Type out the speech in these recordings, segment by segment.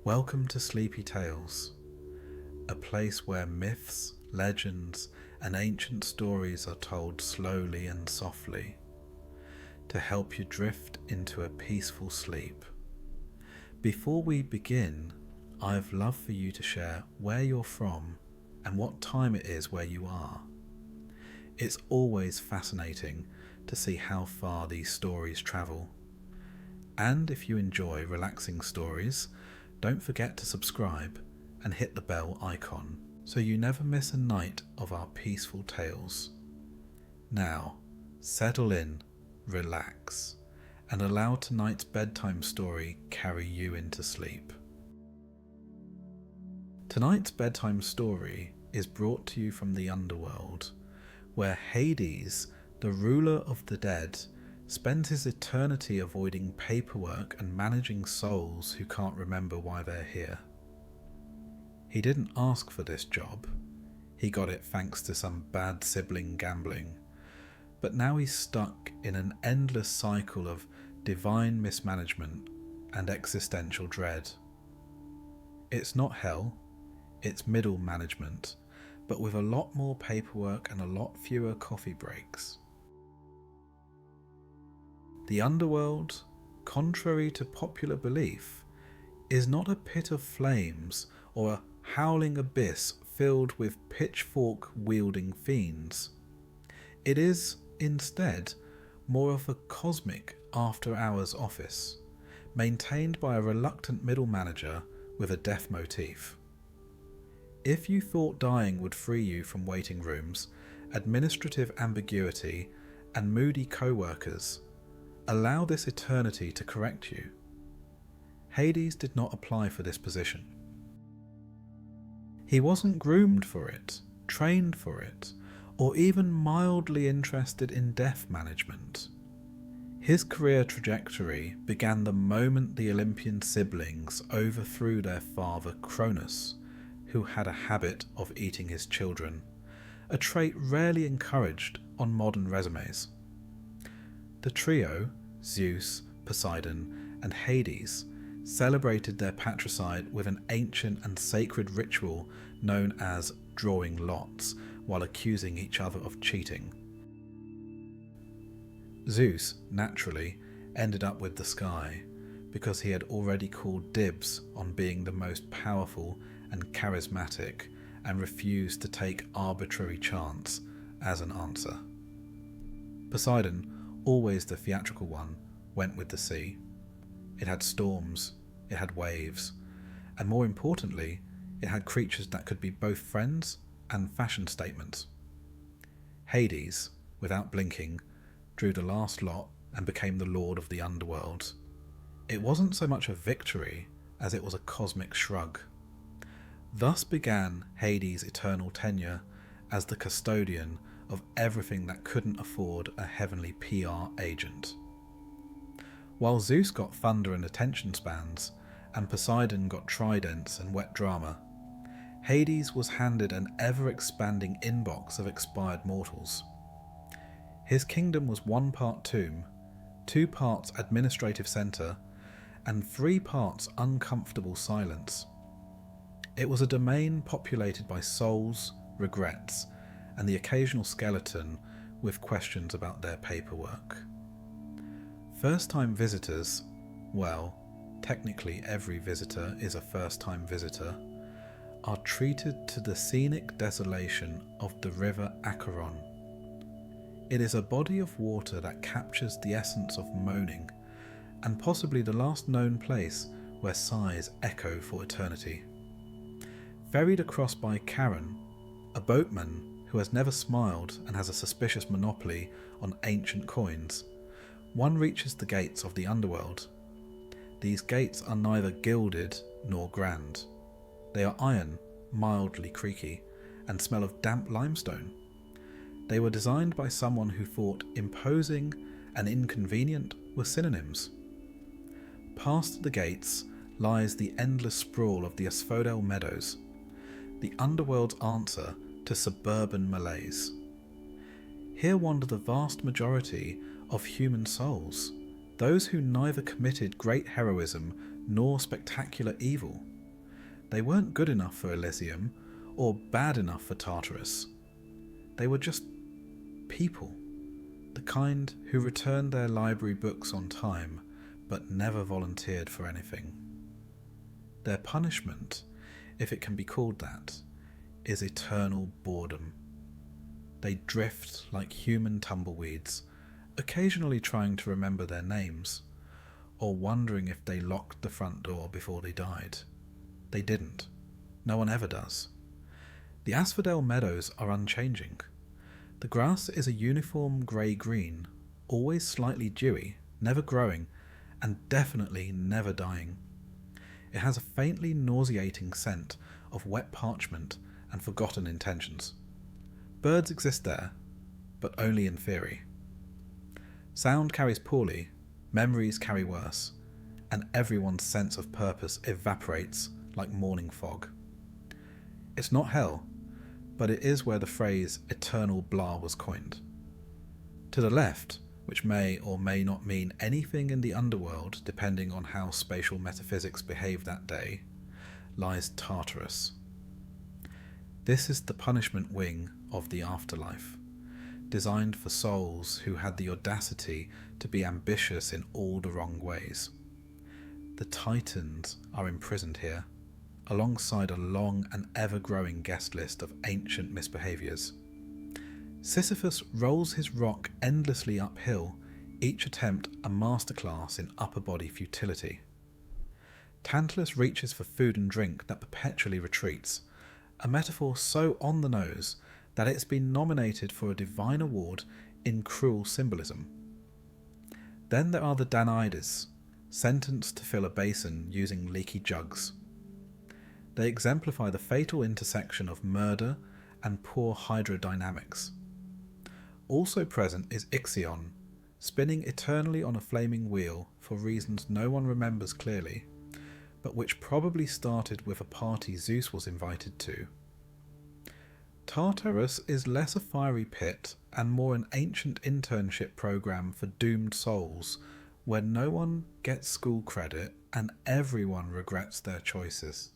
Welcome to Sleepy Tales, a place where myths, legends, and ancient stories are told slowly and softly to help you drift into a peaceful sleep. Before we begin, I'd love for you to share where you're from and what time it is where you are. It's always fascinating to see how far these stories travel. And if you enjoy relaxing stories, don't forget to subscribe and hit the bell icon so you never miss a night of our peaceful tales. Now, settle in, relax, and allow tonight's bedtime story carry you into sleep. Tonight's bedtime story is brought to you from the Underworld, where Hades, the ruler of the dead, spends his eternity avoiding paperwork and managing souls who can't remember why they're here. He didn't ask for this job. He got it thanks to some bad sibling gambling. But now he's stuck in an endless cycle of divine mismanagement and existential dread. It's not hell, it's middle management, but with a lot more paperwork and a lot fewer coffee breaks. The Underworld, contrary to popular belief, is not a pit of flames or a howling abyss filled with pitchfork-wielding fiends. It is, instead, more of a cosmic after-hours office, maintained by a reluctant middle manager with a death motif. If you thought dying would free you from waiting rooms, administrative ambiguity, and moody co-workers, allow this eternity to correct you. Hades did not apply for this position. He wasn't groomed for it, trained for it, or even mildly interested in death management. His career trajectory began the moment the Olympian siblings overthrew their father Cronus, who had a habit of eating his children, a trait rarely encouraged on modern resumes. The trio, Zeus, Poseidon, and Hades, celebrated their patricide with an ancient and sacred ritual known as drawing lots, while accusing each other of cheating. Zeus, naturally, ended up with the sky, because he had already called dibs on being the most powerful and charismatic, and refused to take arbitrary chance as an answer. Poseidon, always the theatrical one, went with the sea. It had storms, it had waves, and more importantly, it had creatures that could be both friends and fashion statements. Hades, without blinking, drew the last lot and became the lord of the Underworld. It wasn't so much a victory as it was a cosmic shrug. Thus began Hades' eternal tenure as the custodian of everything that couldn't afford a heavenly PR agent. While Zeus got thunder and attention spans, and Poseidon got tridents and wet drama, Hades was handed an ever-expanding inbox of expired mortals. His kingdom was 1 part tomb, 2 parts administrative centre, and 3 parts uncomfortable silence. It was a domain populated by souls, regrets, and the occasional skeleton with questions about their paperwork. First-time visitors, well, technically every visitor is a first-time visitor, are treated to the scenic desolation of the river Acheron. It is a body of water that captures the essence of moaning, and possibly the last known place where sighs echo for eternity. Ferried across by Charon, a boatman who has never smiled and has a suspicious monopoly on ancient coins, one reaches the gates of the Underworld. These gates are neither gilded nor grand. They are iron, mildly creaky, and smell of damp limestone. They were designed by someone who thought imposing and inconvenient were synonyms. Past the gates lies the endless sprawl of the Asphodel Meadows, the Underworld's answer to suburban malaise. Here wander the vast majority of human souls, those who neither committed great heroism nor spectacular evil. They weren't good enough for Elysium, or bad enough for Tartarus. They were just people, the kind who returned their library books on time, but never volunteered for anything. Their punishment, if it can be called that, is eternal boredom. They drift like human tumbleweeds, occasionally trying to remember their names, or wondering if they locked the front door before they died. They didn't. No one ever does. The Asphodel Meadows are unchanging. The grass is a uniform grey-green, always slightly dewy, never growing, and definitely never dying. It has a faintly nauseating scent of wet parchment and forgotten intentions. Birds exist there, but only in theory. Sound carries poorly, memories carry worse, and everyone's sense of purpose evaporates like morning fog. It's not hell, but it is where the phrase eternal blah was coined. To the left, which may or may not mean anything in the underworld depending on how spatial metaphysics behave that day, lies Tartarus. This is the punishment wing of the afterlife, designed for souls who had the audacity to be ambitious in all the wrong ways. The Titans are imprisoned here, alongside a long and ever-growing guest list of ancient misbehaviours. Sisyphus rolls his rock endlessly uphill, each attempt a masterclass in upper body futility. Tantalus reaches for food and drink that perpetually retreats, a metaphor so on the nose that it's been nominated for a divine award in cruel symbolism. Then there are the Danaides, sentenced to fill a basin using leaky jugs. They exemplify the fatal intersection of murder and poor hydrodynamics. Also present is Ixion, spinning eternally on a flaming wheel for reasons no one remembers clearly, but which probably started with a party Zeus was invited to. Tartarus is less a fiery pit and more an ancient internship program for doomed souls, where no one gets school credit and everyone regrets their choices.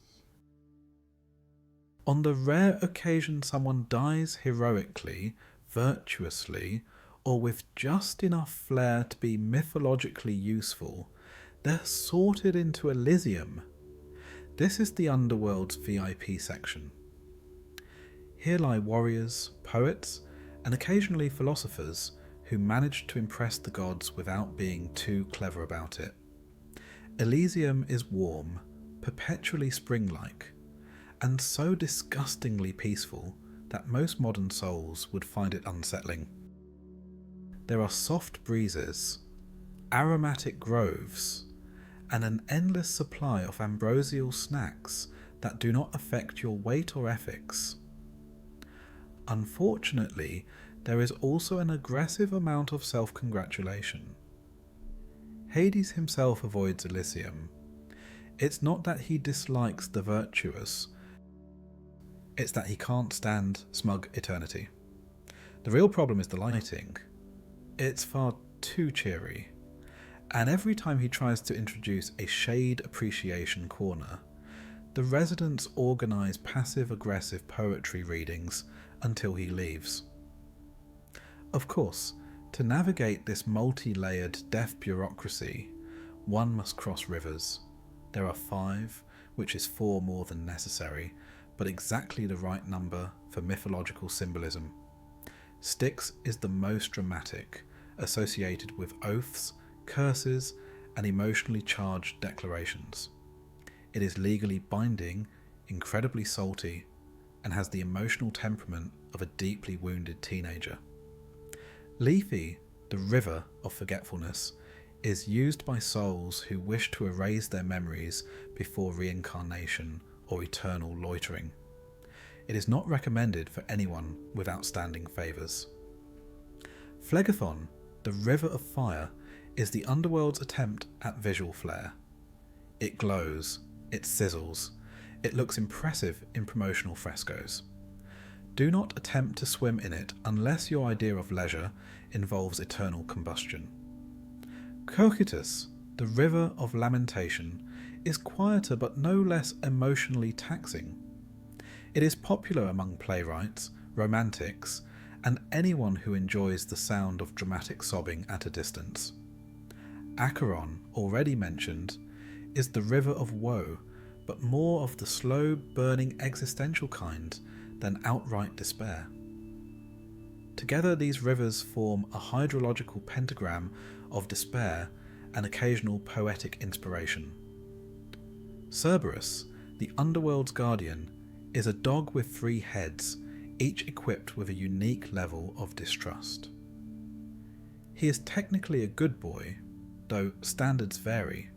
On the rare occasion someone dies heroically, virtuously, or with just enough flair to be mythologically useful, they're sorted into Elysium. This is the Underworld's VIP section. Here lie warriors, poets, and occasionally philosophers who managed to impress the gods without being too clever about it. Elysium is warm, perpetually spring-like, and so disgustingly peaceful that most modern souls would find it unsettling. There are soft breezes, aromatic groves, and an endless supply of ambrosial snacks that do not affect your weight or ethics. Unfortunately, there is also an aggressive amount of self-congratulation. Hades himself avoids Elysium. It's not that he dislikes the virtuous, it's that he can't stand smug eternity. The real problem is the lighting. It's far too cheery, and every time he tries to introduce a shade appreciation corner, the residents organise passive-aggressive poetry readings until he leaves. Of course, to navigate this multi-layered deaf bureaucracy, one must cross rivers. There are 5, which is 4 more than necessary, but exactly the right number for mythological symbolism. Styx is the most dramatic, associated with oaths, curses, and emotionally charged declarations. It is legally binding, incredibly salty, and has the emotional temperament of a deeply wounded teenager. Lethe, the river of forgetfulness, is used by souls who wish to erase their memories before reincarnation or eternal loitering. It is not recommended for anyone with outstanding favours. Phlegethon, the river of fire, is the underworld's attempt at visual flair. It glows, it sizzles, it looks impressive in promotional frescoes. Do not attempt to swim in it unless your idea of leisure involves eternal combustion. Cocytus, the river of lamentation, is quieter but no less emotionally taxing. It is popular among playwrights, romantics, and anyone who enjoys the sound of dramatic sobbing at a distance. Acheron, already mentioned, is the river of woe, but more of the slow, burning existential kind than outright despair. Together these rivers form a hydrological pentagram of despair and occasional poetic inspiration. Cerberus, the Underworld's guardian, is a dog with 3 heads, each equipped with a unique level of distrust. He is technically a good boy, though standards vary.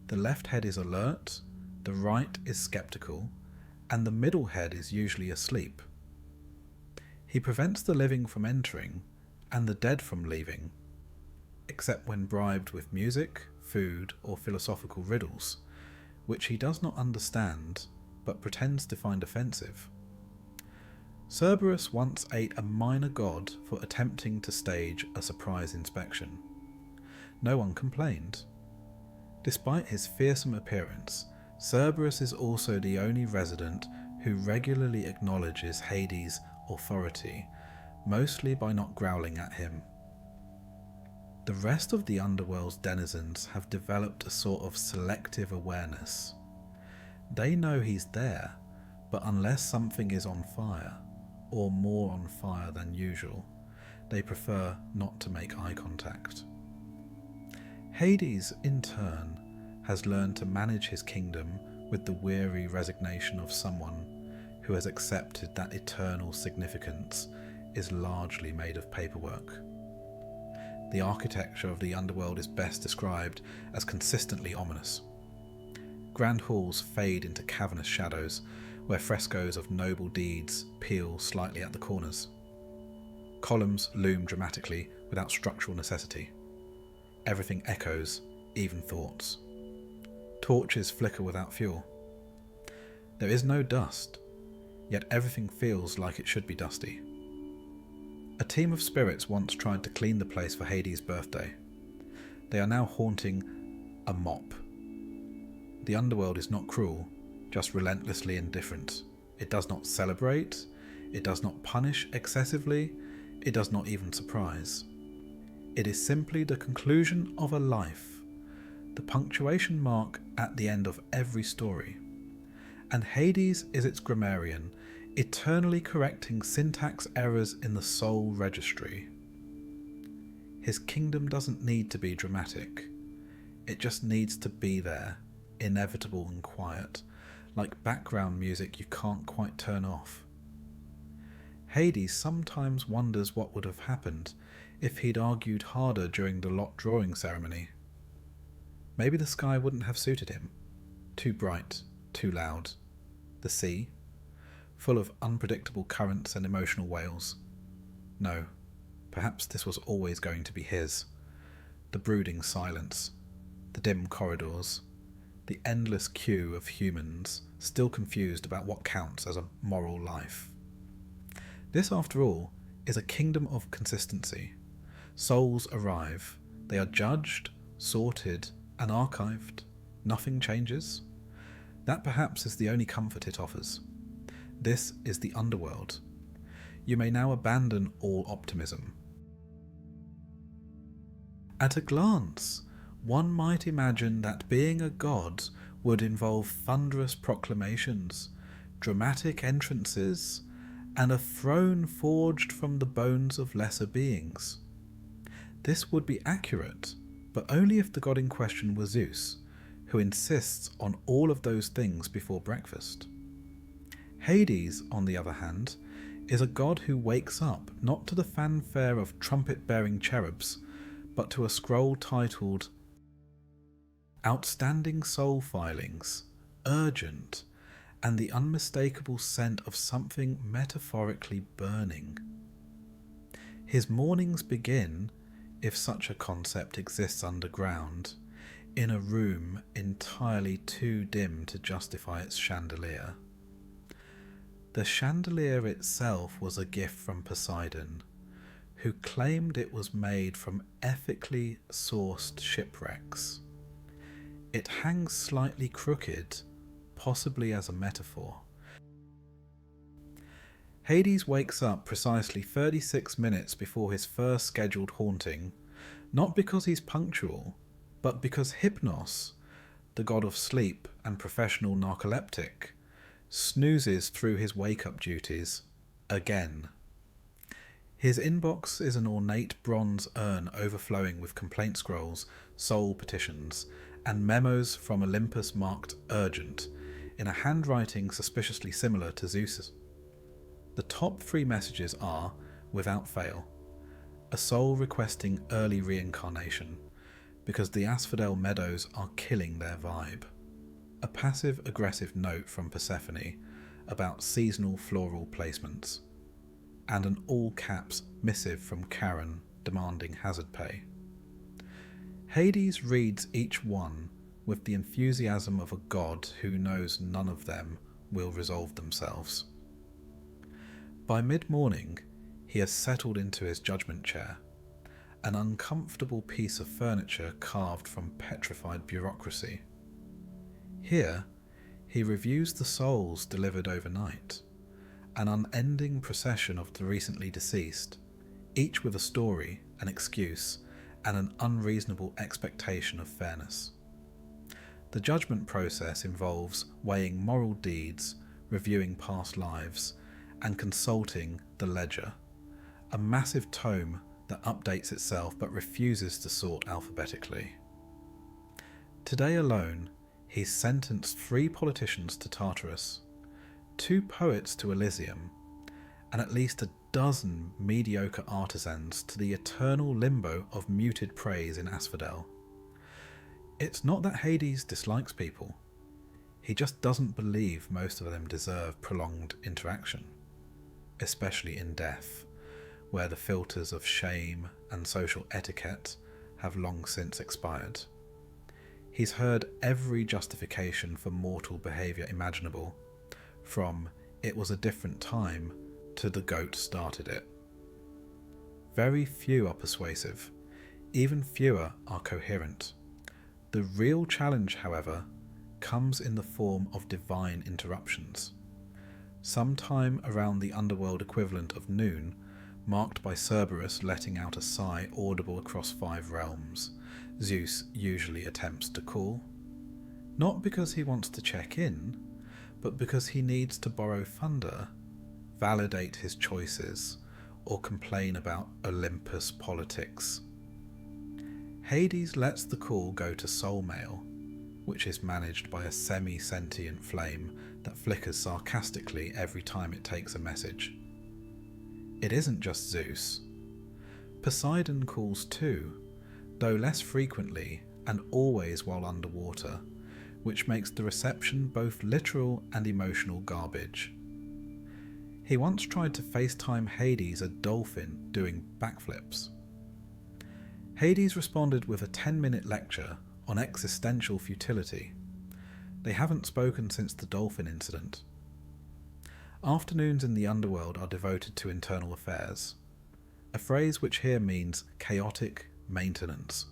The left head is alert, the right is skeptical, and the middle head is usually asleep. He prevents the living from entering, and the dead from leaving, except when bribed with music, food, or philosophical riddles, which he does not understand, but pretends to find offensive. Cerberus once ate a minor god for attempting to stage a surprise inspection. No one complained. Despite his fearsome appearance, Cerberus is also the only resident who regularly acknowledges Hades' authority, mostly by not growling at him. The rest of the Underworld's denizens have developed a sort of selective awareness. They know he's there, but unless something is on fire, or more on fire than usual, they prefer not to make eye contact. Hades, in turn, has learned to manage his kingdom with the weary resignation of someone who has accepted that eternal significance is largely made of paperwork. The architecture of the Underworld is best described as consistently ominous. Grand halls fade into cavernous shadows, where frescoes of noble deeds peel slightly at the corners. Columns loom dramatically without structural necessity. Everything echoes, even thoughts. Torches flicker without fuel. There is no dust, yet everything feels like it should be dusty. A team of spirits once tried to clean the place for Hades' birthday. They are now haunting a mop. The Underworld is not cruel, just relentlessly indifferent. It does not celebrate, it does not punish excessively, it does not even surprise. It is simply the conclusion of a life, the punctuation mark at the end of every story. And Hades is its grammarian, eternally correcting syntax errors in the soul registry. His kingdom doesn't need to be dramatic. It just needs to be there, inevitable and quiet, like background music you can't quite turn off. Hades sometimes wonders what would have happened if he'd argued harder during the lot drawing ceremony. Maybe the sky wouldn't have suited him. Too bright, too loud. The sea, full of unpredictable currents and emotional wails. No, perhaps this was always going to be his. The brooding silence, the dim corridors, the endless queue of humans still confused about what counts as a moral life. This, after all, is a kingdom of consistency. Souls arrive. They are judged, sorted, and archived. Nothing changes. That perhaps is the only comfort it offers. This is the Underworld. You may now abandon all optimism. At a glance, one might imagine that being a god would involve thunderous proclamations, dramatic entrances, and a throne forged from the bones of lesser beings. This would be accurate, but only if the god in question were Zeus, who insists on all of those things before breakfast. Hades, on the other hand, is a god who wakes up not to the fanfare of trumpet-bearing cherubs, but to a scroll titled Outstanding Soul Filings, Urgent, and the unmistakable scent of something metaphorically burning. His mornings begin, if such a concept exists underground, in a room entirely too dim to justify its chandelier. The chandelier itself was a gift from Poseidon, who claimed it was made from ethically sourced shipwrecks. It hangs slightly crooked, possibly as a metaphor. Hades wakes up precisely 36 minutes before his first scheduled haunting, not because he's punctual, but because Hypnos, the god of sleep and professional narcoleptic, snoozes through his wake-up duties again. His inbox is an ornate bronze urn overflowing with complaint scrolls, soul petitions, and memos from Olympus marked urgent, in a handwriting suspiciously similar to Zeus's. The top 3 messages are, without fail, a soul requesting early reincarnation, because the Asphodel Meadows are killing their vibe. A passive-aggressive note from Persephone about seasonal floral placements, and an all-caps missive from Charon demanding hazard pay. Hades reads each one with the enthusiasm of a god who knows none of them will resolve themselves. By mid-morning, he has settled into his judgment chair, an uncomfortable piece of furniture carved from petrified bureaucracy. Here, he reviews the souls delivered overnight, an unending procession of the recently deceased, each with a story, an excuse, and an unreasonable expectation of fairness. The judgment process involves weighing moral deeds, reviewing past lives, and consulting the ledger, a massive tome that updates itself but refuses to sort alphabetically. Today alone, he's sentenced 3 politicians to Tartarus, 2 poets to Elysium, and at least a dozen mediocre artisans to the eternal limbo of muted praise in Asphodel. It's not that Hades dislikes people. He just doesn't believe most of them deserve prolonged interaction, especially in death, where the filters of shame and social etiquette have long since expired. He's heard every justification for mortal behaviour imaginable, from "it was a different time" to "the goat started it." Very few are persuasive, even fewer are coherent. The real challenge, however, comes in the form of divine interruptions. Sometime around the underworld equivalent of noon, marked by Cerberus letting out a sigh audible across 5 realms, Zeus usually attempts to call. Not because he wants to check in, but because he needs to borrow thunder, validate his choices, or complain about Olympus politics. Hades lets the call go to soul mail, which is managed by a semi-sentient flame that flickers sarcastically every time it takes a message. It isn't just Zeus. Poseidon calls too, though less frequently and always while underwater, which makes the reception both literal and emotional garbage. He once tried to FaceTime Hades a dolphin doing backflips. Hades responded with a 10-minute lecture on existential futility. They haven't spoken since the dolphin incident. Afternoons in the underworld are devoted to internal affairs, a phrase which here means chaotic maintenance.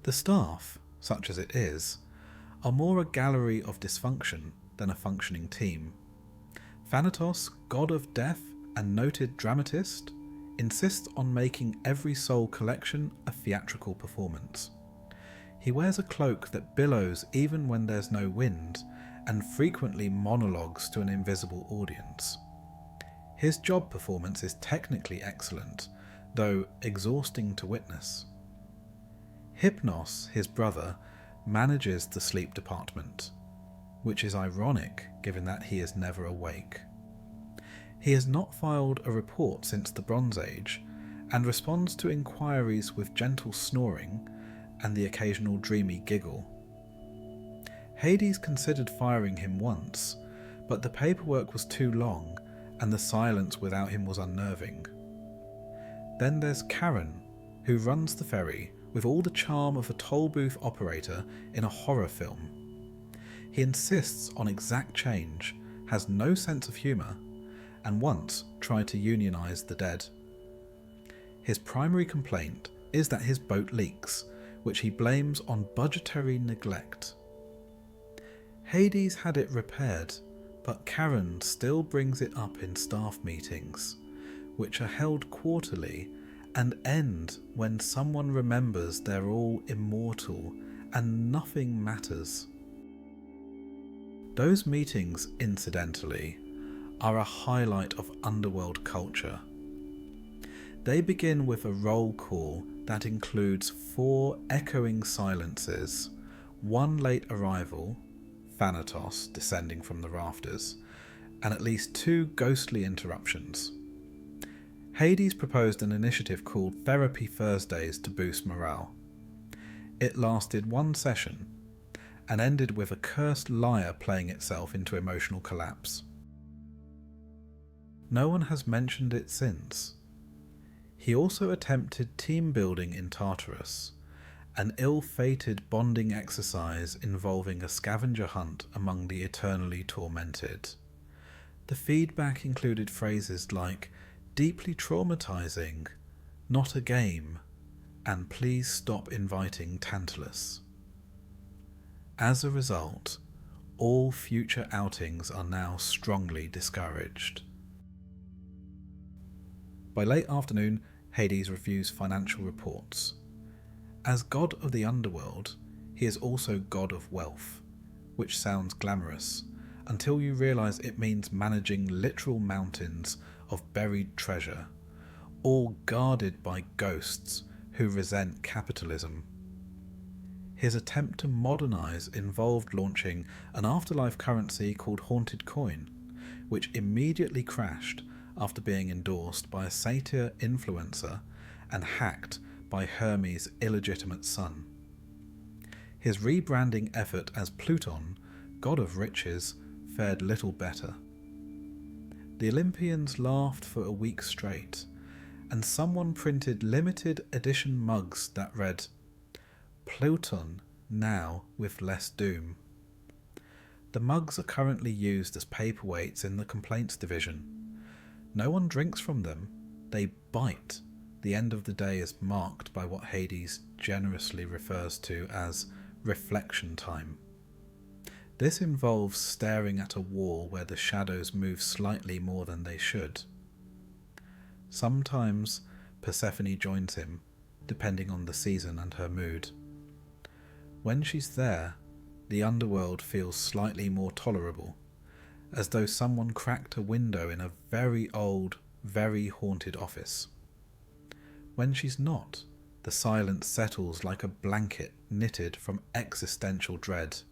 The staff, such as it is, are more a gallery of dysfunction than a functioning team. Thanatos, god of death and noted dramatist, insists on making every soul collection a theatrical performance. He wears a cloak that billows even when there's no wind, and frequently monologues to an invisible audience. His job performance is technically excellent, though exhausting to witness. Hypnos, his brother, manages the sleep department, which is ironic given that he is never awake. He has not filed a report since the Bronze Age, and responds to inquiries with gentle snoring and the occasional dreamy giggle. Hades considered firing him once, but the paperwork was too long and the silence without him was unnerving. Then there's Charon, who runs the ferry with all the charm of a toll booth operator in a horror film. He insists on exact change, has no sense of humour, and once tried to unionize the dead. His primary complaint is that his boat leaks, which he blames on budgetary neglect. Hades had it repaired, but Karen still brings it up in staff meetings, which are held quarterly and end when someone remembers they're all immortal and nothing matters. Those meetings, incidentally, are a highlight of Underworld culture. They begin with a roll call that includes 4 echoing silences, 1 late arrival, Thanatos descending from the rafters, and at least 2 ghostly interruptions. Hades proposed an initiative called Therapy Thursdays to boost morale. It lasted 1 session and ended with a cursed lyre playing itself into emotional collapse. No one has mentioned it since. He also attempted team building in Tartarus, an ill-fated bonding exercise involving a scavenger hunt among the eternally tormented. The feedback included phrases like, "deeply traumatizing," "not a game," and "please stop inviting Tantalus." As a result, all future outings are now strongly discouraged. By late afternoon, Hades reviews financial reports. As god of the underworld, he is also god of wealth, which sounds glamorous, until you realise it means managing literal mountains of buried treasure, all guarded by ghosts who resent capitalism. His attempt to modernise involved launching an afterlife currency called Haunted Coin, which immediately crashed after being endorsed by a satyr influencer and hacked by Hermes' illegitimate son. His rebranding effort as Pluton, god of riches, fared little better. The Olympians laughed for a week straight, and someone printed limited edition mugs that read, "Pluton, now with less doom." The mugs are currently used as paperweights in the complaints division. No one drinks from them, they bite. The end of the day is marked by what Hades generously refers to as reflection time. This involves staring at a wall where the shadows move slightly more than they should. Sometimes Persephone joins him, depending on the season and her mood. When she's there, the underworld feels slightly more tolerable, as though someone cracked a window in a very old, very haunted office. When she's not, the silence settles like a blanket knitted from existential dread.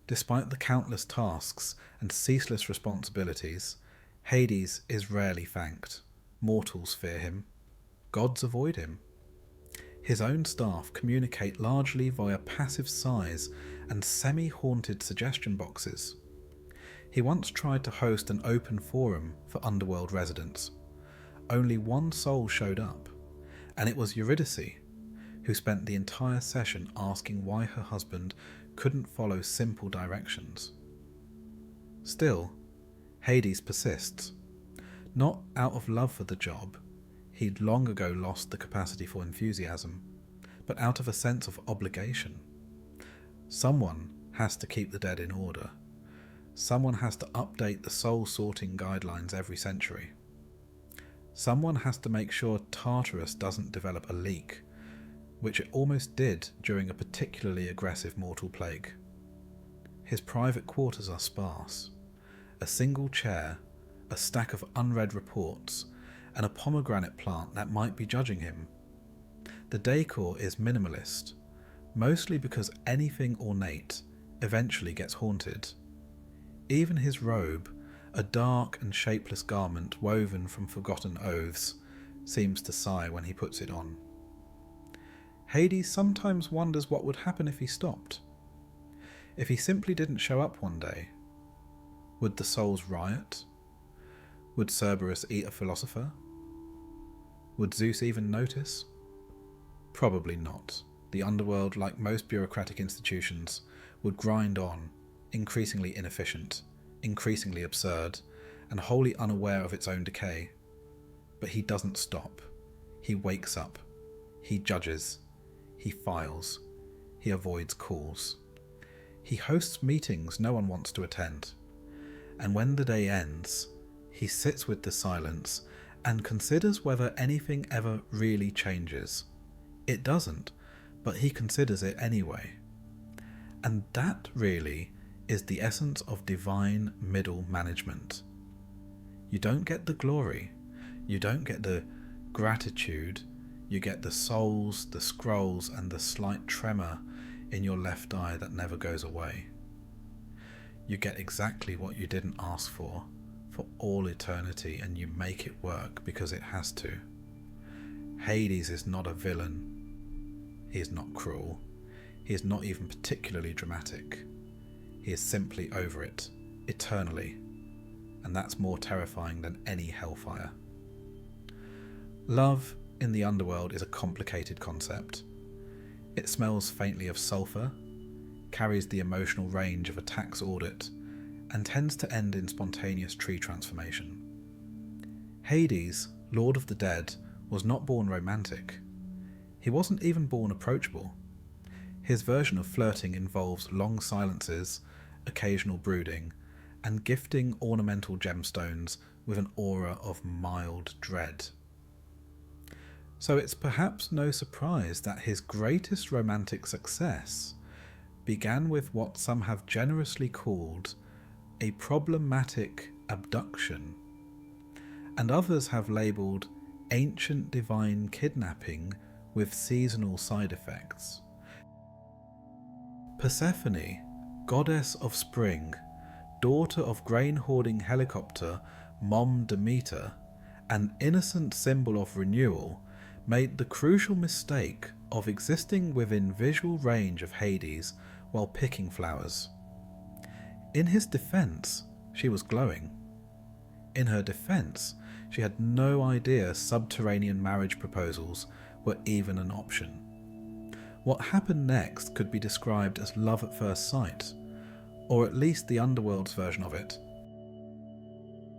Despite the countless tasks and ceaseless responsibilities, Hades is rarely thanked. Mortals fear him. Gods avoid him. His own staff communicate largely via passive sighs and semi-haunted suggestion boxes. He once tried to host an open forum for Underworld residents. Only 1 soul showed up, and it was Eurydice, who spent the entire session asking why her husband couldn't follow simple directions. Still, Hades persists. Not out of love for the job, he'd long ago lost the capacity for enthusiasm, but out of a sense of obligation. Someone has to keep the dead in order. Someone has to update the soul sorting guidelines every century. Someone has to make sure Tartarus doesn't develop a leak, which it almost did during a particularly aggressive mortal plague. His private quarters are sparse. A single chair, a stack of unread reports, and a pomegranate plant that might be judging him. The decor is minimalist, mostly because anything ornate eventually gets haunted. Even his robe, a dark and shapeless garment woven from forgotten oaths, seems to sigh when he puts it on. Hades sometimes wonders what would happen if he stopped. If he simply didn't show up one day, would the souls riot? Would Cerberus eat a philosopher? Would Zeus even notice? Probably not. The underworld, like most bureaucratic institutions, would grind on, increasingly inefficient, increasingly absurd, and wholly unaware of its own decay. But he doesn't stop. He wakes up. He judges. He files. He avoids calls. He hosts meetings no one wants to attend. And when the day ends, he sits with the silence and considers whether anything ever really changes. It doesn't, but he considers it anyway. And that really is the essence of divine middle management. You don't get the glory, you don't get the gratitude, you get the souls, the scrolls, and the slight tremor in your left eye that never goes away. You get exactly what you didn't ask for all eternity, and you make it work because it has to. Hades is not a villain. He is not cruel. He is not even particularly dramatic. He is simply over it, eternally, and that's more terrifying than any hellfire. Love in the underworld is a complicated concept. It smells faintly of sulphur, carries the emotional range of a tax audit, and tends to end in spontaneous tree transformation. Hades, Lord of the Dead, was not born romantic. He wasn't even born approachable. His version of flirting involves long silences, occasional brooding, and gifting ornamental gemstones with an aura of mild dread. So it's perhaps no surprise that his greatest romantic success began with what some have generously called a problematic abduction, and others have labelled ancient divine kidnapping with seasonal side effects. Persephone, goddess of spring, daughter of grain-hoarding helicopter Mom Demeter, an innocent symbol of renewal, made the crucial mistake of existing within visual range of Hades while picking flowers. In his defence, she was glowing. In her defence, she had no idea subterranean marriage proposals were even an option. What happened next could be described as love at first sight, or at least the Underworld's version of it.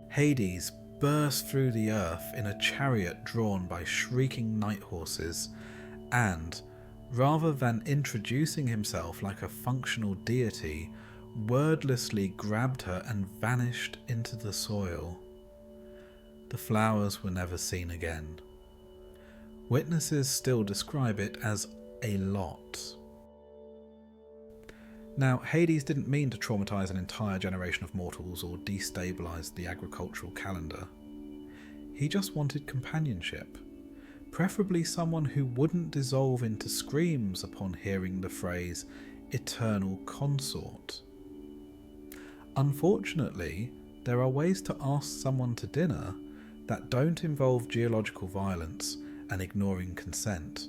Hades burst through the earth in a chariot drawn by shrieking night horses, and, rather than introducing himself like a functional deity, wordlessly grabbed her and vanished into the soil. The flowers were never seen again. Witnesses still describe it as a lot. Now, Hades didn't mean to traumatize an entire generation of mortals or destabilize the agricultural calendar. He just wanted companionship, preferably someone who wouldn't dissolve into screams upon hearing the phrase eternal consort. Unfortunately, there are ways to ask someone to dinner that don't involve geological violence and ignoring consent.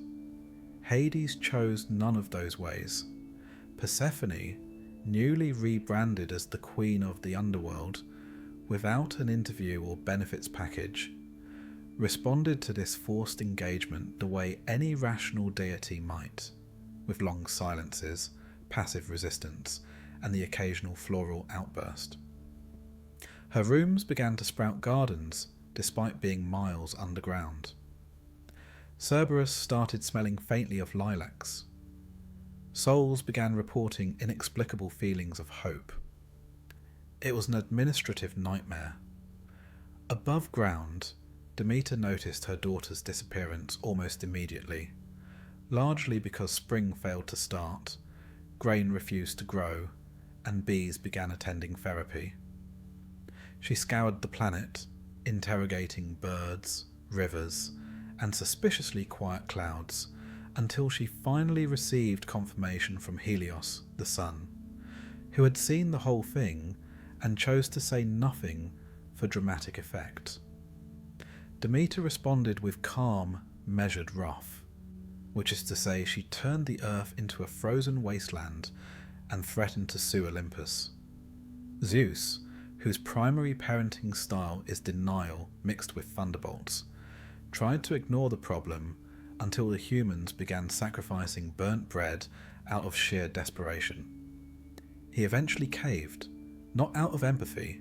Hades chose none of those ways. Persephone, newly rebranded as the Queen of the Underworld, without an interview or benefits package, responded to this forced engagement the way any rational deity might, with long silences, passive resistance, and the occasional floral outburst. Her rooms began to sprout gardens, despite being miles underground. Cerberus started smelling faintly of lilacs. Souls began reporting inexplicable feelings of hope. It was an administrative nightmare. Above ground, Demeter noticed her daughter's disappearance almost immediately, largely because spring failed to start, grain refused to grow, and bees began attending therapy. She scoured the planet, interrogating birds, rivers, and suspiciously quiet clouds, until she finally received confirmation from Helios, the sun, who had seen the whole thing and chose to say nothing for dramatic effect. Demeter responded with calm, measured wrath, which is to say she turned the earth into a frozen wasteland and threatened to sue Olympus. Zeus, whose primary parenting style is denial mixed with thunderbolts, tried to ignore the problem until the humans began sacrificing burnt bread out of sheer desperation. He eventually caved, not out of empathy,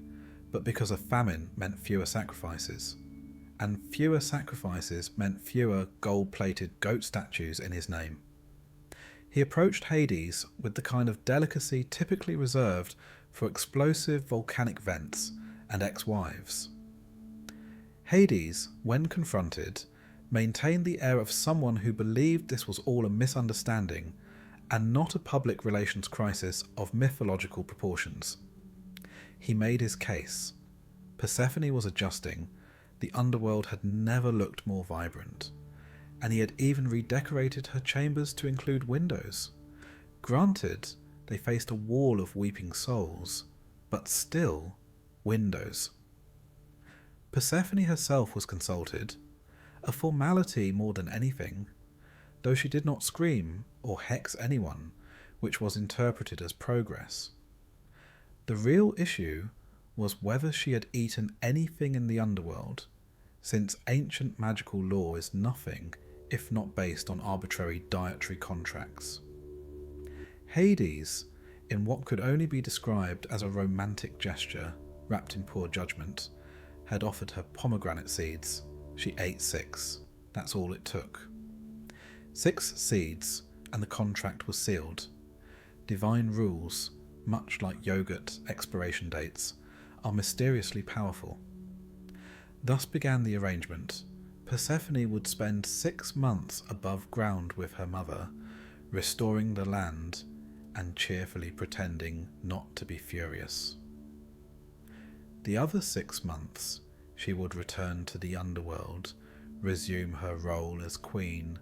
but because a famine meant fewer sacrifices, and fewer sacrifices meant fewer gold-plated goat statues in his name. He approached Hades with the kind of delicacy typically reserved for explosive volcanic vents and ex-wives. Hades, when confronted, maintained the air of someone who believed this was all a misunderstanding and not a public relations crisis of mythological proportions. He made his case. Persephone was adjusting. The underworld had never looked more vibrant, and he had even redecorated her chambers to include windows. Granted, they faced a wall of weeping souls, but still windows. Persephone herself was consulted, a formality more than anything, though she did not scream or hex anyone, which was interpreted as progress. The real issue was whether she had eaten anything in the underworld, since ancient magical law is nothing if not based on arbitrary dietary contracts. Hades, in what could only be described as a romantic gesture wrapped in poor judgment, had offered her pomegranate seeds. She ate 6. That's all it took. 6 seeds, and the contract was sealed. Divine rules, much like yogurt expiration dates, are mysteriously powerful. Thus began the arrangement. Persephone would spend 6 months above ground with her mother, restoring the land and cheerfully pretending not to be furious. The other 6 months she would return to the underworld, resume her role as queen,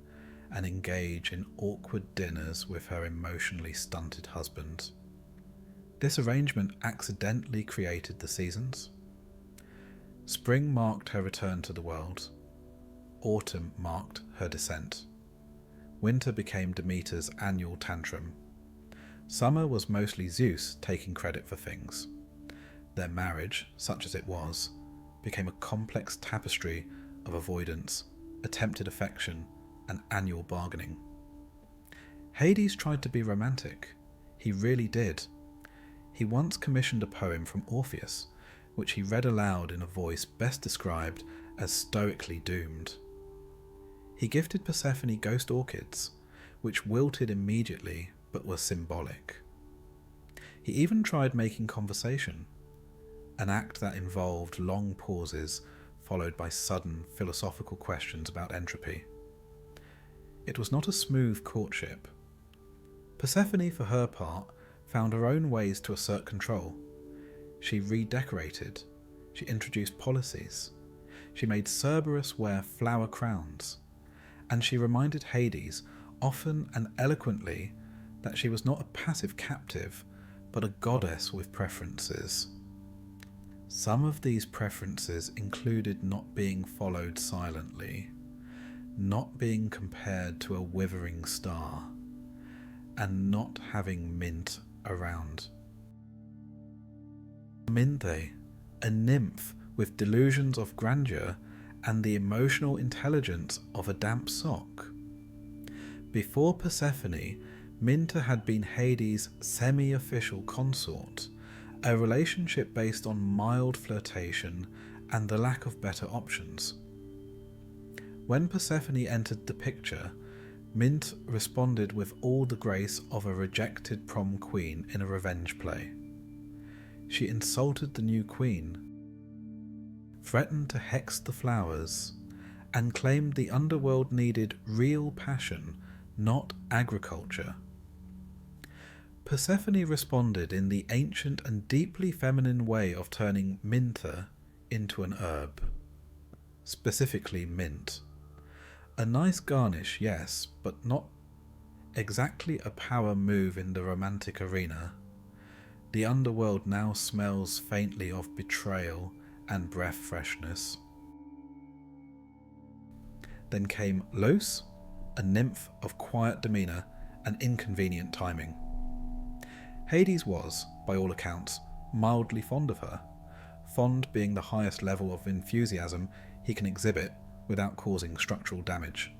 and engage in awkward dinners with her emotionally stunted husband. This arrangement accidentally created the seasons. Spring marked her return to the world. Autumn marked her descent. Winter became Demeter's annual tantrum. Summer was mostly Zeus taking credit for things. Their marriage, such as it was, became a complex tapestry of avoidance, attempted affection, and annual bargaining. Hades tried to be romantic. He really did. He once commissioned a poem from Orpheus, which he read aloud in a voice best described as stoically doomed. He gifted Persephone ghost orchids, which wilted immediately but were symbolic. He even tried making conversation, an act that involved long pauses followed by sudden philosophical questions about entropy. It was not a smooth courtship. Persephone, for her part, found her own ways to assert control. She redecorated. She introduced policies. She made Cerberus wear flower crowns. And she reminded Hades, often and eloquently, that she was not a passive captive, but a goddess with preferences. Some of these preferences included not being followed silently, not being compared to a withering star, and not having mint around. Minthe, a nymph with delusions of grandeur and the emotional intelligence of a damp sock. Before Persephone, Minta had been Hades' semi-official consort, a relationship based on mild flirtation and the lack of better options. When Persephone entered the picture, Mint responded with all the grace of a rejected prom queen in a revenge play. She insulted the new queen, threatened to hex the flowers, and claimed the underworld needed real passion, not agriculture. Persephone responded in the ancient and deeply feminine way of turning Minta into an herb, specifically mint. A nice garnish, yes, but not exactly a power move in the romantic arena. The underworld now smells faintly of betrayal and breath freshness. Then came Los, a nymph of quiet demeanour and inconvenient timing. Hades was, by all accounts, mildly fond of her, fond being the highest level of enthusiasm he can exhibit without causing structural damage.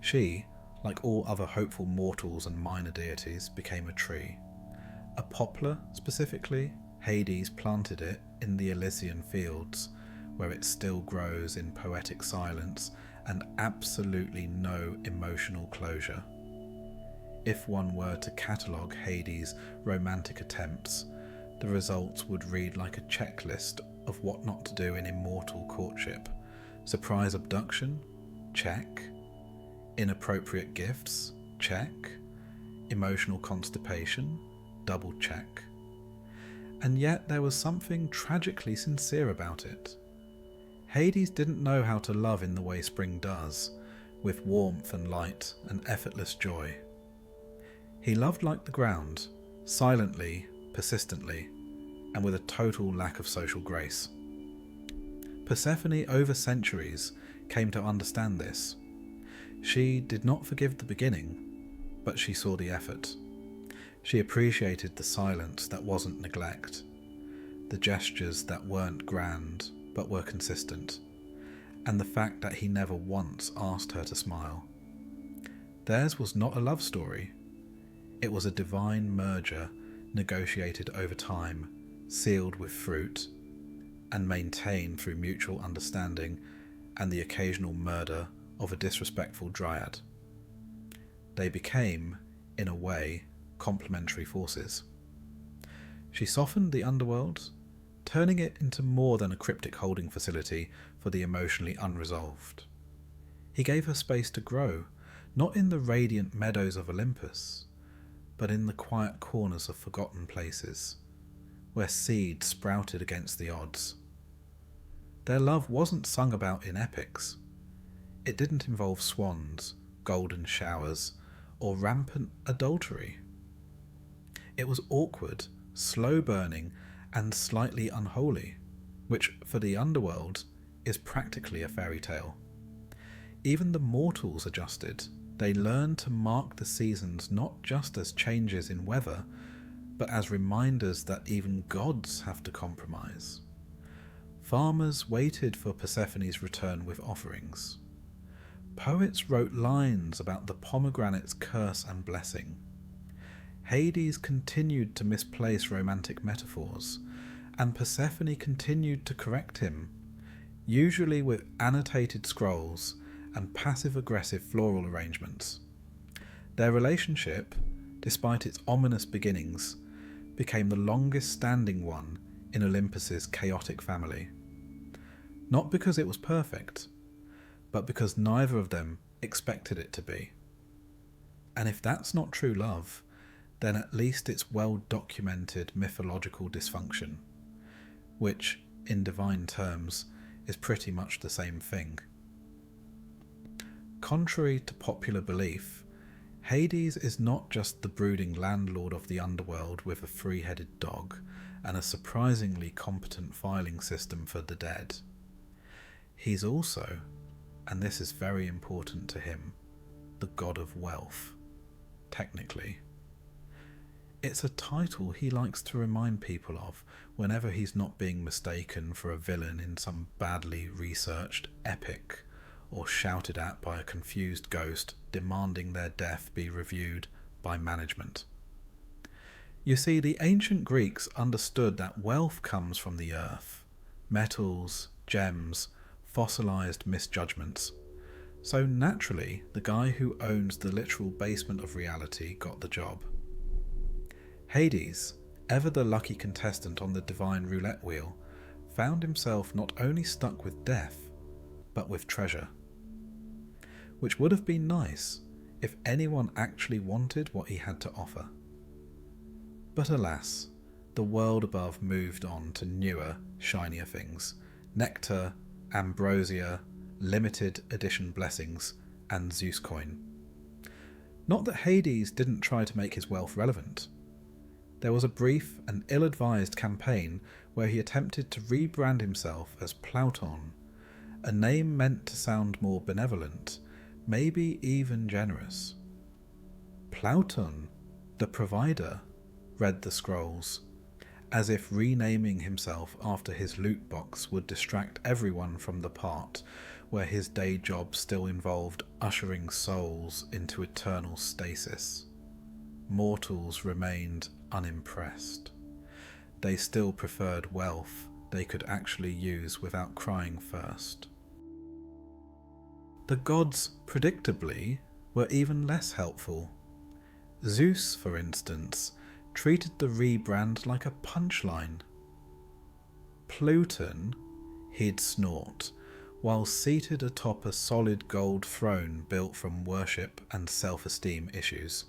She, like all other hopeful mortals and minor deities, became a tree. A poplar, specifically, Hades planted it in the Elysian fields, where it still grows in poetic silence and absolutely no emotional closure. if one were to catalogue Hades' romantic attempts, the results would read like a checklist of what not to do in immortal courtship. Surprise abduction? Check. Inappropriate gifts? Check. Emotional constipation? Double check. And yet there was something tragically sincere about it. Hades didn't know how to love in the way spring does, with warmth and light and effortless joy. He loved like the ground, silently, persistently, and with a total lack of social grace. Persephone over centuries came to understand this. She did not forgive the beginning, but she saw the effort. She appreciated the silence that wasn't neglect, the gestures that weren't grand but were consistent, and the fact that he never once asked her to smile. Theirs was not a love story. It was a divine merger negotiated over time, sealed with fruit, and maintained through mutual understanding and the occasional murder of a disrespectful dryad. They became, in a way, complementary forces. She softened the underworld, turning it into more than a cryptic holding facility for the emotionally unresolved. He gave her space to grow, not in the radiant meadows of Olympus, but in the quiet corners of forgotten places, where seeds sprouted against the odds. Their love wasn't sung about in epics. It didn't involve swans, golden showers, or rampant adultery. It was awkward, slow-burning, and slightly unholy, which, for the underworld, is practically a fairy tale. Even the mortals adjusted. They learned to mark the seasons not just as changes in weather, but as reminders that even gods have to compromise. Farmers waited for Persephone's return with offerings. Poets wrote lines about the pomegranate's curse and blessing. Hades continued to misplace romantic metaphors, and Persephone continued to correct him, usually with annotated scrolls and passive-aggressive floral arrangements. Their relationship, despite its ominous beginnings, became the longest-standing one in Olympus's chaotic family. Not because it was perfect, but because neither of them expected it to be. And if that's not true love, then at least it's well-documented mythological dysfunction, which, in divine terms, is pretty much the same thing. Contrary to popular belief, Hades is not just the brooding landlord of the underworld with a three-headed dog and a surprisingly competent filing system for the dead. He's also, and this is very important to him, the god of wealth, technically. It's a title he likes to remind people of whenever he's not being mistaken for a villain in some badly researched epic, or shouted at by a confused ghost demanding their death be reviewed by management. You see, the ancient Greeks understood that wealth comes from the earth, metals, gems, fossilized misjudgments. So naturally, the guy who owns the literal basement of reality got the job. Hades, ever the lucky contestant on the divine roulette wheel, found himself not only stuck with death, but with treasure. Which would have been nice if anyone actually wanted what he had to offer. But alas, the world above moved on to newer, shinier things: nectar, ambrosia, limited edition blessings, and Zeus coin. Not that Hades didn't try to make his wealth relevant. There was a brief and ill-advised campaign where he attempted to rebrand himself as Plauton, a name meant to sound more benevolent, maybe even generous. Plauton, the provider, read the scrolls, as if renaming himself after his loot box would distract everyone from the part where his day job still involved ushering souls into eternal stasis. Mortals remained unimpressed. They still preferred wealth they could actually use without crying first. The gods, predictably, were even less helpful. Zeus, for instance, treated the rebrand like a punchline. Pluton, he'd snort, while seated atop a solid gold throne built from worship and self-esteem issues.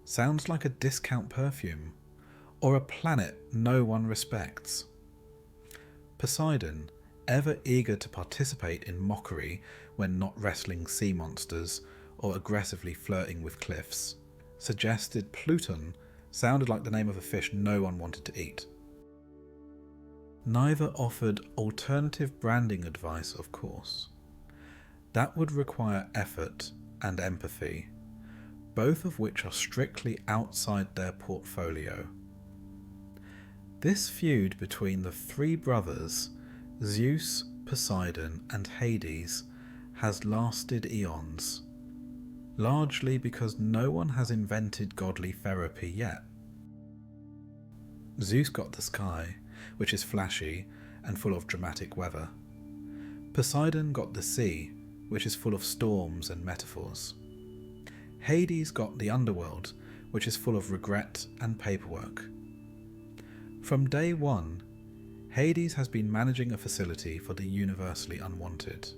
Sounds like a discount perfume, or a planet no one respects. Poseidon, ever eager to participate in mockery when not wrestling sea monsters or aggressively flirting with cliffs, suggested Pluton sounded like the name of a fish no one wanted to eat. Neither offered alternative branding advice, of course. That would require effort and empathy, both of which are strictly outside their portfolio. This feud between the three brothers, Zeus, Poseidon, and Hades, has lasted eons, largely because no one has invented godly therapy yet. Zeus got the sky, which is flashy and full of dramatic weather. Poseidon got the sea, which is full of storms and metaphors. Hades got the underworld, which is full of regret and paperwork. From day one, Hades has been managing a facility for the universally unwanted,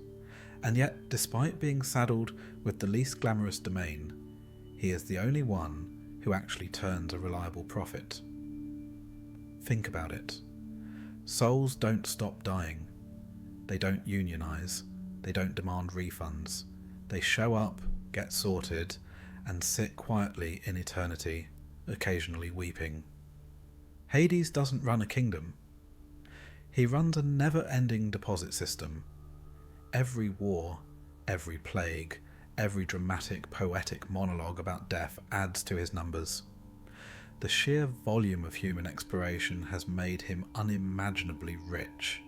and yet despite being saddled with the least glamorous domain, he is the only one who actually turns a reliable profit. Think about it. Souls don't stop dying. They don't unionize. They don't demand refunds. They show up, get sorted, and sit quietly in eternity, occasionally weeping. Hades doesn't run a kingdom. He runs a never-ending deposit system. Every war, every plague, every dramatic, poetic monologue about death adds to his numbers. The sheer volume of human exploration has made him unimaginably rich.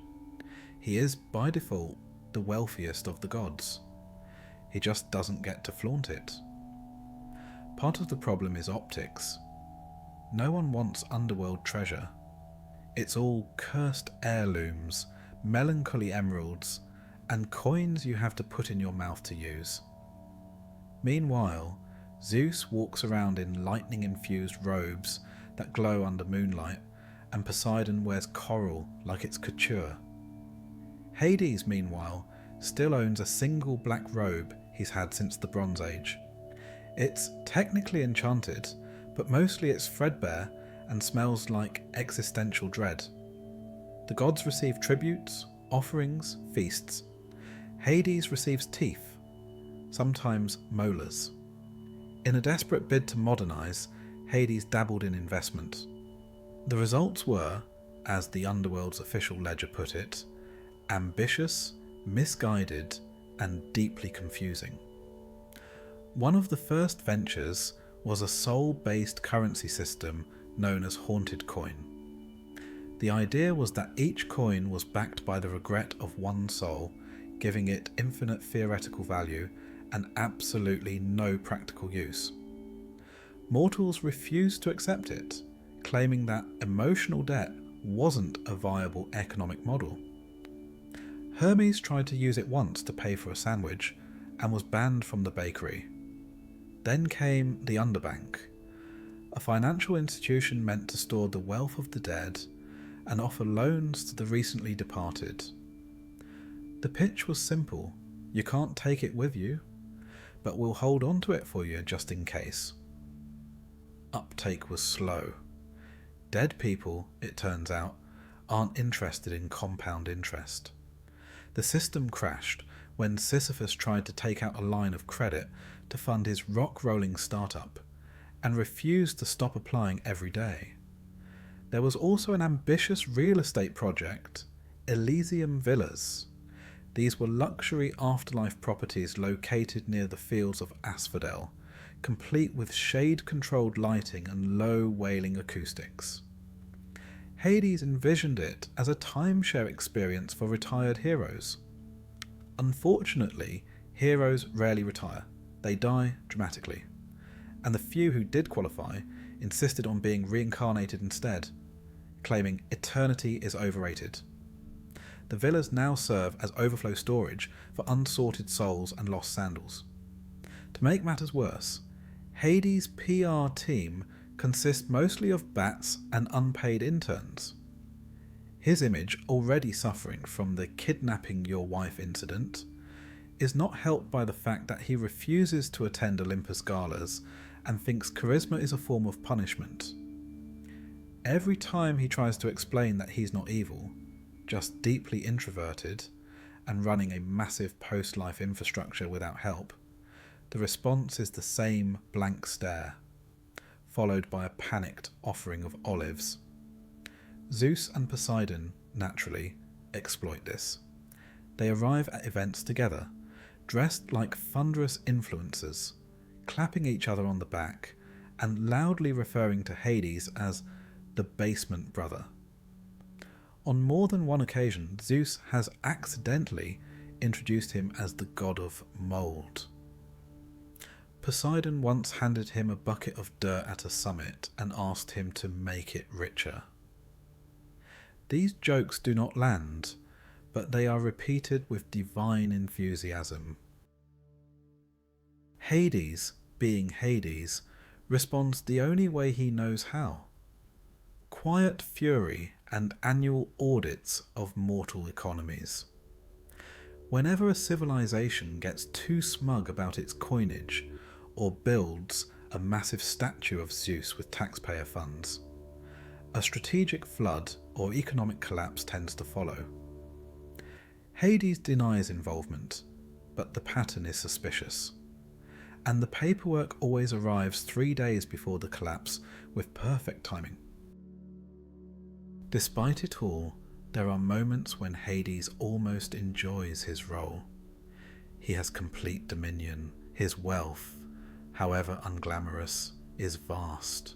He is, by default, the wealthiest of the gods. He just doesn't get to flaunt it. Part of the problem is optics. No one wants underworld treasure. It's all cursed heirlooms, melancholy emeralds, and coins you have to put in your mouth to use. Meanwhile, Zeus walks around in lightning-infused robes that glow under moonlight, and Poseidon wears coral like it's couture. Hades, meanwhile, still owns a single black robe he's had since the Bronze Age. It's technically enchanted, but mostly it's threadbare and smells like existential dread. The gods receive tributes, offerings, feasts. Hades receives teeth, sometimes molars. In a desperate bid to modernise, Hades dabbled in investment. The results were, as the Underworld's official ledger put it, ambitious, misguided, and deeply confusing. One of the first ventures was a soul-based currency system known as Haunted Coin. The idea was that each coin was backed by the regret of one soul, giving it infinite theoretical value and absolutely no practical use. Mortals refused to accept it, claiming that emotional debt wasn't a viable economic model. Hermes tried to use it once to pay for a sandwich and was banned from the bakery. Then came the underbank, a financial institution meant to store the wealth of the dead and offer loans to the recently departed. The pitch was simple: you can't take it with you, but we'll hold on to it for you just in case. Uptake was slow. Dead people, it turns out, aren't interested in compound interest. The system crashed when Sisyphus tried to take out a line of credit to fund his rock-rolling startup, and refused to stop applying every day. There was also an ambitious real estate project, Elysium Villas. These were luxury afterlife properties located near the fields of asphodel, complete with shade-controlled lighting and low wailing acoustics. Hades envisioned it as a timeshare experience for retired heroes. Unfortunately, heroes rarely retire. They die dramatically. And the few who did qualify insisted on being reincarnated instead, claiming eternity is overrated. The villas now serve as overflow storage for unsorted souls and lost sandals. To make matters worse, Hades' PR team consists mostly of bats and unpaid interns. His image, already suffering from the kidnapping your wife incident, is not helped by the fact that he refuses to attend Olympus galas and thinks charisma is a form of punishment. Every time he tries to explain that he's not evil, just deeply introverted, and running a massive post-life infrastructure without help, the response is the same blank stare, followed by a panicked offering of olives. Zeus and Poseidon, naturally, exploit this. They arrive at events together, dressed like thunderous influencers, clapping each other on the back, and loudly referring to Hades as the basement brother. On more than one occasion, Zeus has accidentally introduced him as the god of mould. Poseidon once handed him a bucket of dirt at a summit and asked him to make it richer. These jokes do not land, but they are repeated with divine enthusiasm. Hades, being Hades, responds the only way he knows how. Quiet fury and annual audits of mortal economies. Whenever a civilization gets too smug about its coinage, or builds a massive statue of Zeus with taxpayer funds, a strategic flood or economic collapse tends to follow. Hades denies involvement, but the pattern is suspicious, and the paperwork always arrives 3 days before the collapse with perfect timing. Despite it all, there are moments when Hades almost enjoys his role. He has complete dominion. His wealth, however unglamorous, is vast.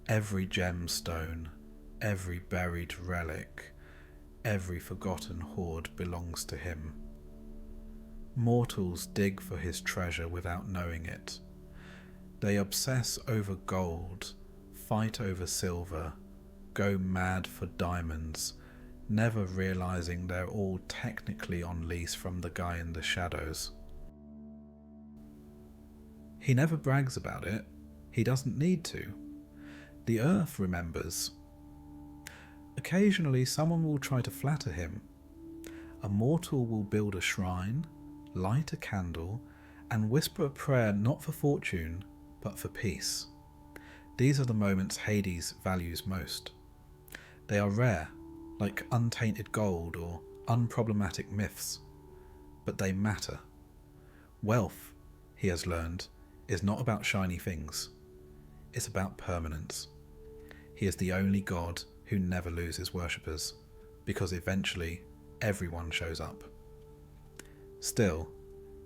Every gemstone, every buried relic, every forgotten hoard belongs to him. Mortals dig for his treasure without knowing it. They obsess over gold, fight over silver, go mad for diamonds, never realizing they're all technically on lease from the guy in the shadows. He never brags about it. He doesn't need to. The earth remembers. Occasionally someone will try to flatter him. A mortal will build a shrine, light a candle, and whisper a prayer not for fortune, but for peace. These are the moments Hades values most. They are rare, like untainted gold or unproblematic myths, but they matter. Wealth, he has learned, is not about shiny things. It's about permanence. He is the only god who never loses worshippers, because eventually everyone shows up. Still,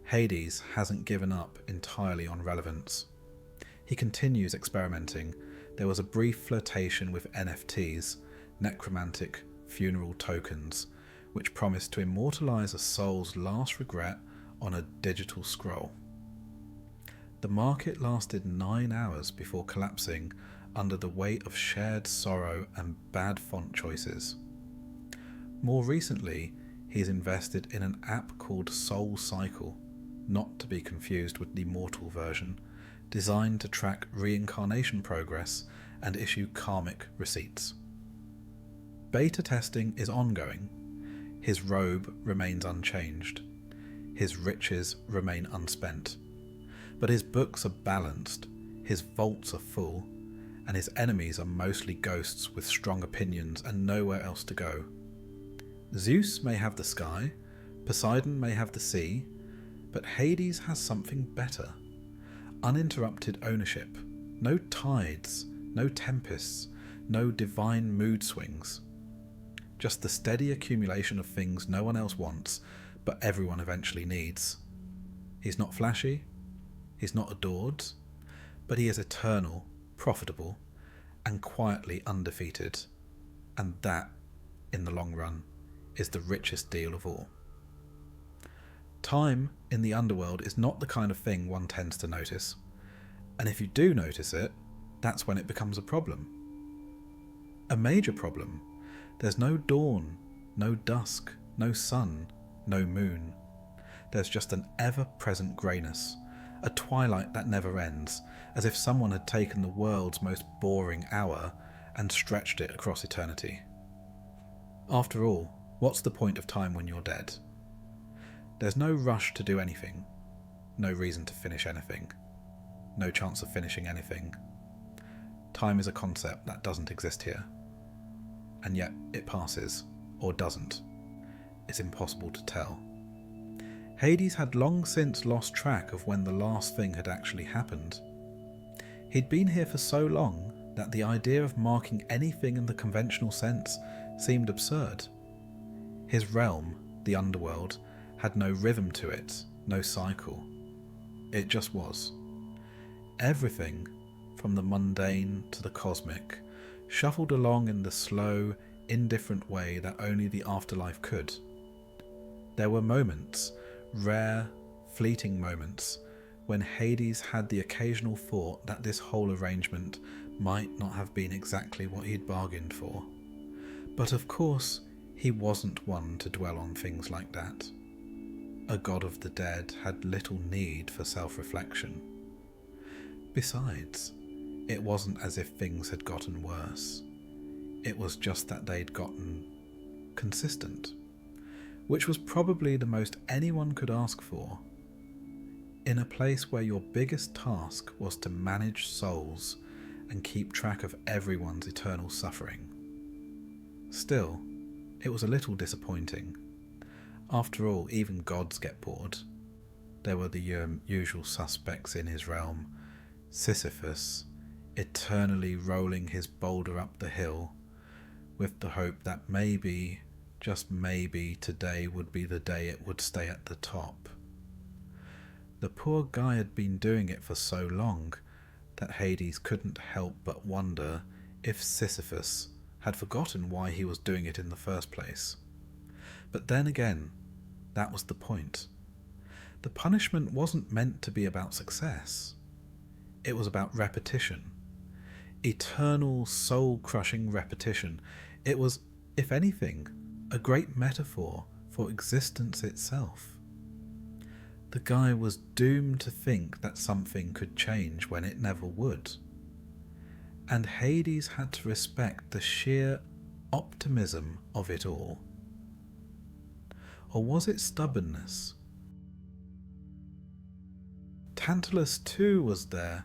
Hades hasn't given up entirely on relevance. He continues experimenting. There was a brief flirtation with NFTs, necromantic funeral tokens, which promised to immortalize a soul's last regret on a digital scroll. The market lasted 9 hours before collapsing under the weight of shared sorrow and bad font choices. More recently, he's invested in an app called Soul Cycle, not to be confused with the mortal version, designed to track reincarnation progress and issue karmic receipts. Beta testing is ongoing. His robe remains unchanged. His riches remain unspent. But his books are balanced, his vaults are full, and his enemies are mostly ghosts with strong opinions and nowhere else to go. Zeus may have the sky, Poseidon may have the sea, but Hades has something better. Uninterrupted ownership, no tides, no tempests, no divine mood swings. Just the steady accumulation of things no one else wants, but everyone eventually needs. He's not flashy, he's not adored, but he is eternal, profitable, and quietly undefeated. And that, in the long run, is the richest deal of all. Time in the Underworld is not the kind of thing one tends to notice. And if you do notice it, that's when it becomes a problem. A major problem. There's no dawn, no dusk, no sun, no moon. There's just an ever-present greyness, a twilight that never ends, as if someone had taken the world's most boring hour and stretched it across eternity. After all, what's the point of time when you're dead? There's no rush to do anything, no reason to finish anything, no chance of finishing anything. Time is a concept that doesn't exist here, and yet it passes, or doesn't. It's impossible to tell. Hades had long since lost track of when the last thing had actually happened. He'd been here for so long that the idea of marking anything in the conventional sense seemed absurd. His realm, the Underworld, had no rhythm to it, no cycle. It just was. Everything, from the mundane to the cosmic, shuffled along in the slow, indifferent way that only the afterlife could. There were moments, rare, fleeting moments, when Hades had the occasional thought that this whole arrangement might not have been exactly what he'd bargained for. But of course, he wasn't one to dwell on things like that. A god of the dead had little need for self-reflection. Besides, it wasn't as if things had gotten worse. It was just that they'd gotten consistent, which was probably the most anyone could ask for. In a place where your biggest task was to manage souls and keep track of everyone's eternal suffering. Still, it was a little disappointing. After all, even gods get bored. There were the usual suspects in his realm. Sisyphus, eternally rolling his boulder up the hill, with the hope that maybe, just maybe, today would be the day it would stay at the top. The poor guy had been doing it for so long that Hades couldn't help but wonder if Sisyphus had forgotten why he was doing it in the first place. But then again, that was the point. The punishment wasn't meant to be about success. It was about repetition. Eternal, soul-crushing repetition. It was, if anything, a great metaphor for existence itself. The guy was doomed to think that something could change when it never would. And Hades had to respect the sheer optimism of it all. Or was it stubbornness? Tantalus too was there,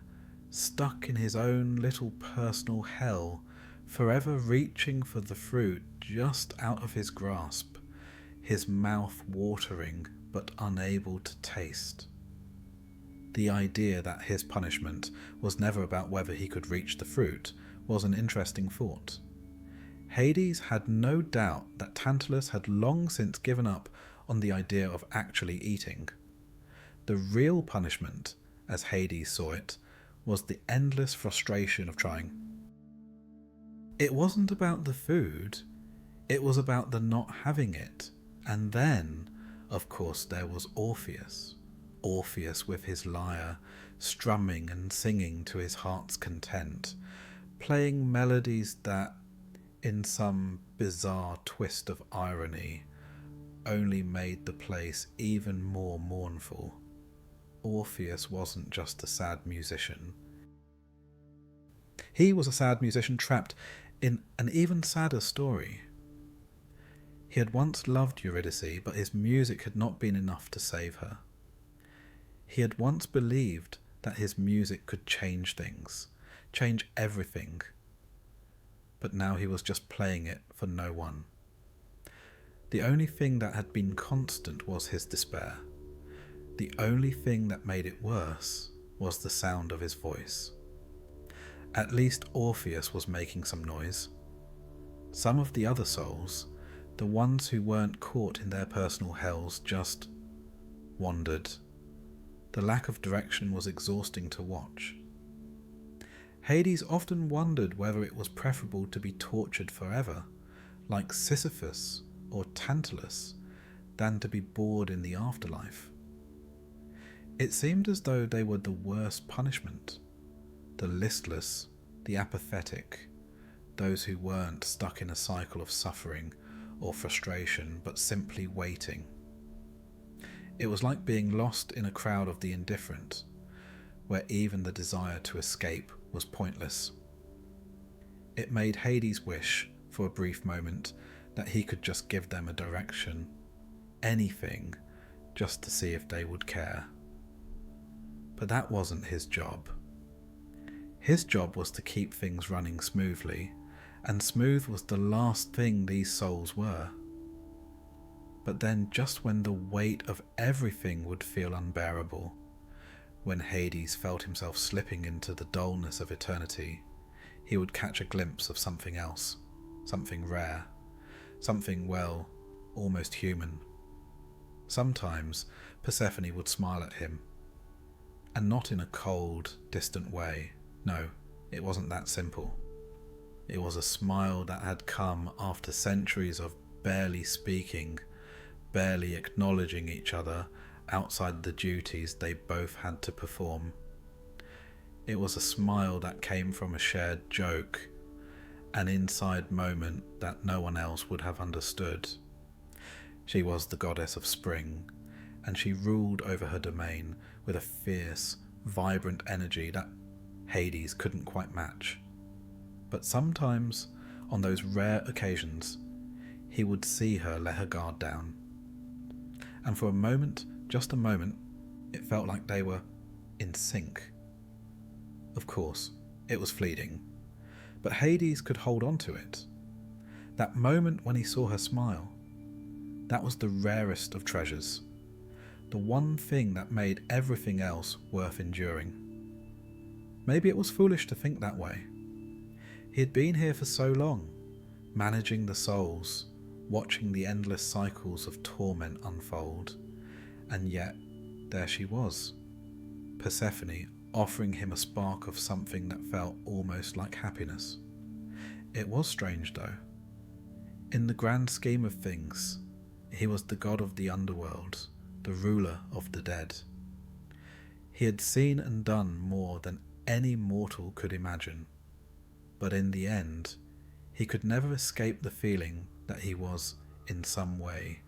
stuck in his own little personal hell, forever reaching for the fruit just out of his grasp, his mouth watering but unable to taste. The idea that his punishment was never about whether he could reach the fruit was an interesting thought. Hades had no doubt that Tantalus had long since given up on the idea of actually eating. The real punishment, as Hades saw it, was the endless frustration of trying. It wasn't about the food, it was about the not having it. And then, of course, there was Orpheus. Orpheus with his lyre, strumming and singing to his heart's content, playing melodies that, in some bizarre twist of irony, only made the place even more mournful. Orpheus wasn't just a sad musician. He was a sad musician trapped in an even sadder story. He had once loved Eurydice, but his music had not been enough to save her. He had once believed that his music could change things, change everything. But now he was just playing it for no one. The only thing that had been constant was his despair. The only thing that made it worse was the sound of his voice. At least Orpheus was making some noise. Some of the other souls, the ones who weren't caught in their personal hells, just wandered. The lack of direction was exhausting to watch. Hades often wondered whether it was preferable to be tortured forever, like Sisyphus or Tantalus, than to be bored in the afterlife. It seemed as though they were the worst punishment. The listless, the apathetic, those who weren't stuck in a cycle of suffering or frustration, but simply waiting. It was like being lost in a crowd of the indifferent, where even the desire to escape was pointless. It made Hades wish, for a brief moment, that he could just give them a direction, anything, just to see if they would care. But that wasn't his job. His job was to keep things running smoothly, and smooth was the last thing these souls were. But then, just when the weight of everything would feel unbearable, when Hades felt himself slipping into the dullness of eternity, he would catch a glimpse of something else, something rare, something, well, almost human. Sometimes Persephone would smile at him, and not in a cold, distant way. No, it wasn't that simple. It was a smile that had come after centuries of barely speaking, barely acknowledging each other outside the duties they both had to perform. It was a smile that came from a shared joke, an inside moment that no one else would have understood. She was the goddess of spring, and she ruled over her domain with a fierce, vibrant energy that Hades couldn't quite match. But sometimes, on those rare occasions, he would see her let her guard down. And for a moment, just a moment, it felt like they were in sync. Of course, it was fleeting, but Hades could hold on to it. That moment when he saw her smile, that was the rarest of treasures, the one thing that made everything else worth enduring. Maybe it was foolish to think that way. He had been here for so long, managing the souls, watching the endless cycles of torment unfold, and yet there she was, Persephone, offering him a spark of something that felt almost like happiness. It was strange though. In the grand scheme of things, he was the god of the underworld, the ruler of the dead. He had seen and done more than any mortal could imagine, but in the end, he could never escape the feeling that he was, in some way,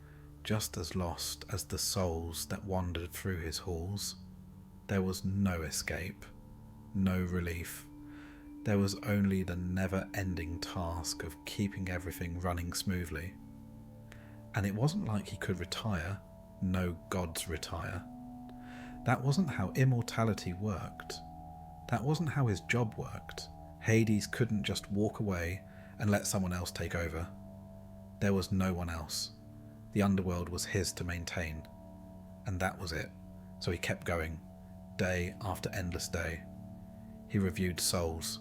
just as lost as the souls that wandered through his halls. There was no escape, no relief. There was only the never-ending task of keeping everything running smoothly. And it wasn't like he could retire. No gods retire. That wasn't how immortality worked. That wasn't how his job worked. Hades couldn't just walk away and let someone else take over. There was no one else. The underworld was his to maintain. And that was it. So he kept going, day after endless day. He reviewed souls.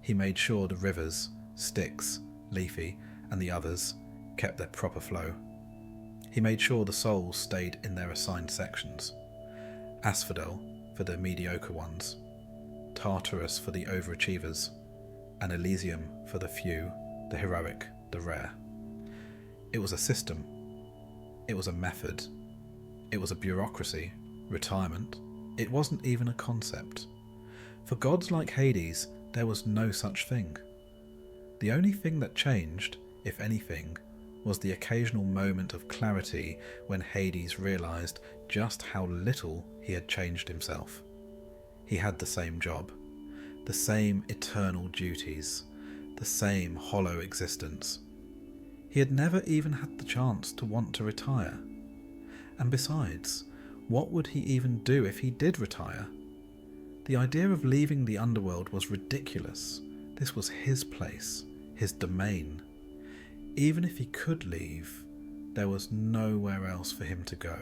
He made sure the rivers, Styx, Lethe, and the others kept their proper flow. He made sure the souls stayed in their assigned sections. Asphodel for the mediocre ones, Tartarus for the overachievers, and Elysium for the few, the heroic, the rare. It was a system. It was a method. It was a bureaucracy, retirement. It wasn't even a concept. For gods like Hades, there was no such thing. The only thing that changed, if anything, was the occasional moment of clarity when Hades realised just how little he had changed himself. He had the same job, the same eternal duties, the same hollow existence. He had never even had the chance to want to retire. And besides, what would he even do if he did retire? The idea of leaving the underworld was ridiculous. This was his place, his domain. Even if he could leave, there was nowhere else for him to go,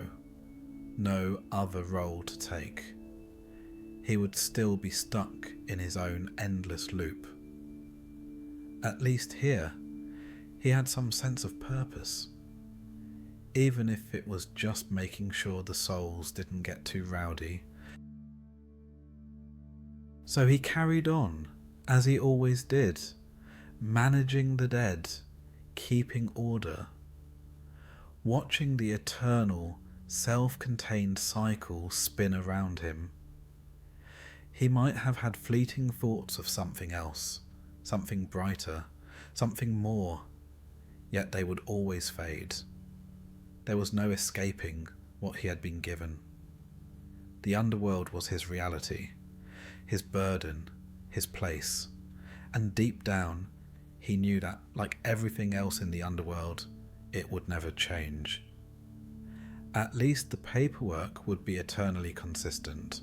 no other role to take. He would still be stuck in his own endless loop. At least here, he had some sense of purpose, even if it was just making sure the souls didn't get too rowdy. So he carried on, as he always did, managing the dead, keeping order, watching the eternal, self-contained cycle spin around him. He might have had fleeting thoughts of something else, something brighter, something more, yet they would always fade. There was no escaping what he had been given. The underworld was his reality, his burden, his place, and deep down he knew that, like everything else in the underworld, it would never change. At least the paperwork would be eternally consistent.